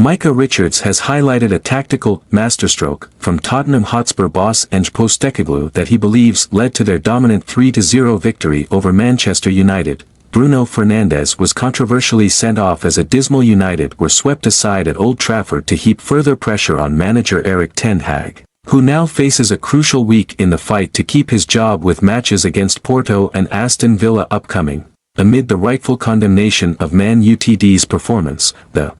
Micah Richards has highlighted a tactical masterstroke from Tottenham Hotspur boss Ange Postecoglou that he believes led to their dominant 3-0 victory over Manchester United. Bruno Fernandes was controversially sent off as a dismal United were swept aside at Old Trafford to heap further pressure on manager Erik ten Hag, who now faces a crucial week in the fight to keep his job with matches against Porto and Aston Villa upcoming. Amid the rightful condemnation of Man Utd's performance, the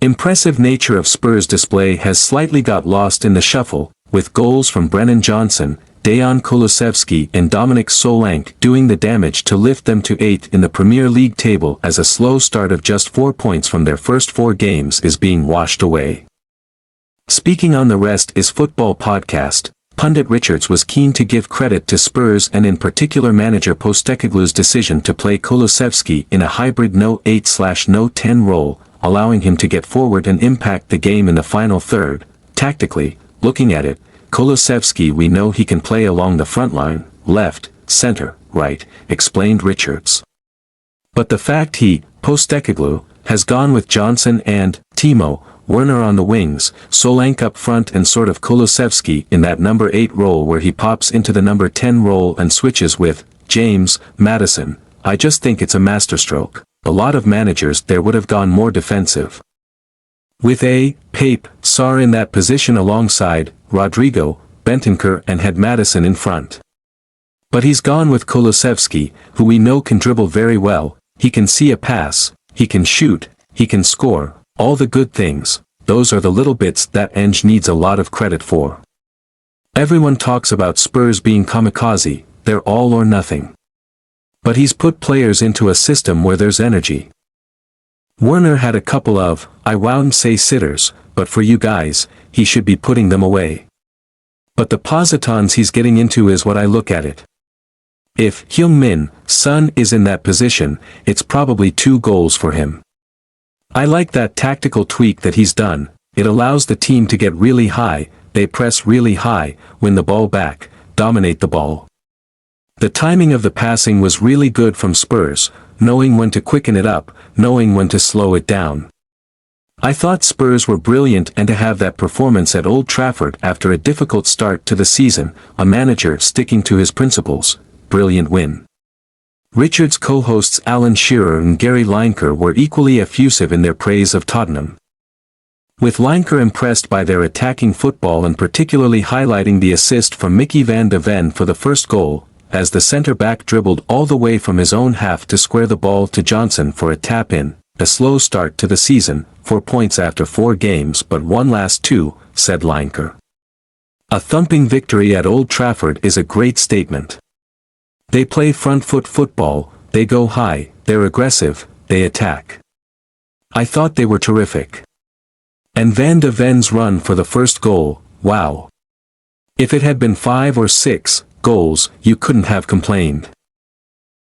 impressive nature of Spurs' display has slightly got lost in the shuffle, with goals from Brennan Johnson, Dejan Kulusevski and Dominic Solanke doing the damage to lift them to 8th in the Premier League table as a slow start of just 4 points from their first 4 games is being washed away. Speaking on the Rest is Football podcast, pundit Richards was keen to give credit to Spurs and in particular manager Postecoglou's decision to play Kulusevski in a hybrid no 8/no 10 role, allowing him to get forward and impact the game in the final third. Tactically, looking at it, Kulusevski we know he can play along the front line, left, center, right, explained Richards. But the fact he, Postecoglou, has gone with Johnson and Timo Werner on the wings, Solanke up front and sort of Kulusevski in that number 8 role where he pops into the number 10 role and switches with James Maddison, I just think it's a masterstroke. A lot of managers there would have gone more defensive. With Pape Sarr in that position alongside Rodrigo, Bentancur and had Maddison in front. But he's gone with Kulusevski, who we know can dribble very well, he can see a pass, he can shoot, he can score, all the good things, those are the little bits that Ange needs a lot of credit for. Everyone talks about Spurs being kamikaze, they're all or nothing. But he's put players into a system where there's energy. Werner had a couple of, I wouldn't say sitters, but for you guys, he should be putting them away. But the positons he's getting into is what I look at it. If Heung-min Son is in that position, it's probably 2 goals for him. I like that tactical tweak that he's done, it allows the team to get really high, they press really high, win the ball back, dominate the ball. The timing of the passing was really good from Spurs, knowing when to quicken it up, knowing when to slow it down. I thought Spurs were brilliant and to have that performance at Old Trafford after a difficult start to the season, a manager sticking to his principles, brilliant win. Richards' co-hosts Alan Shearer and Gary Lineker were equally effusive in their praise of Tottenham. With Lineker impressed by their attacking football and particularly highlighting the assist from Mickey van de Ven for the first goal, as the centre-back dribbled all the way from his own half to square the ball to Johnson for a tap-in, a slow start to the season, 4 points after 4 games but won last 2, said Lineker. A thumping victory at Old Trafford is a great statement. They play front-foot football, they go high, they're aggressive, they attack. I thought they were terrific. And Van de Ven's run for the first goal, wow. If it had been 5 or 6 goals, you couldn't have complained.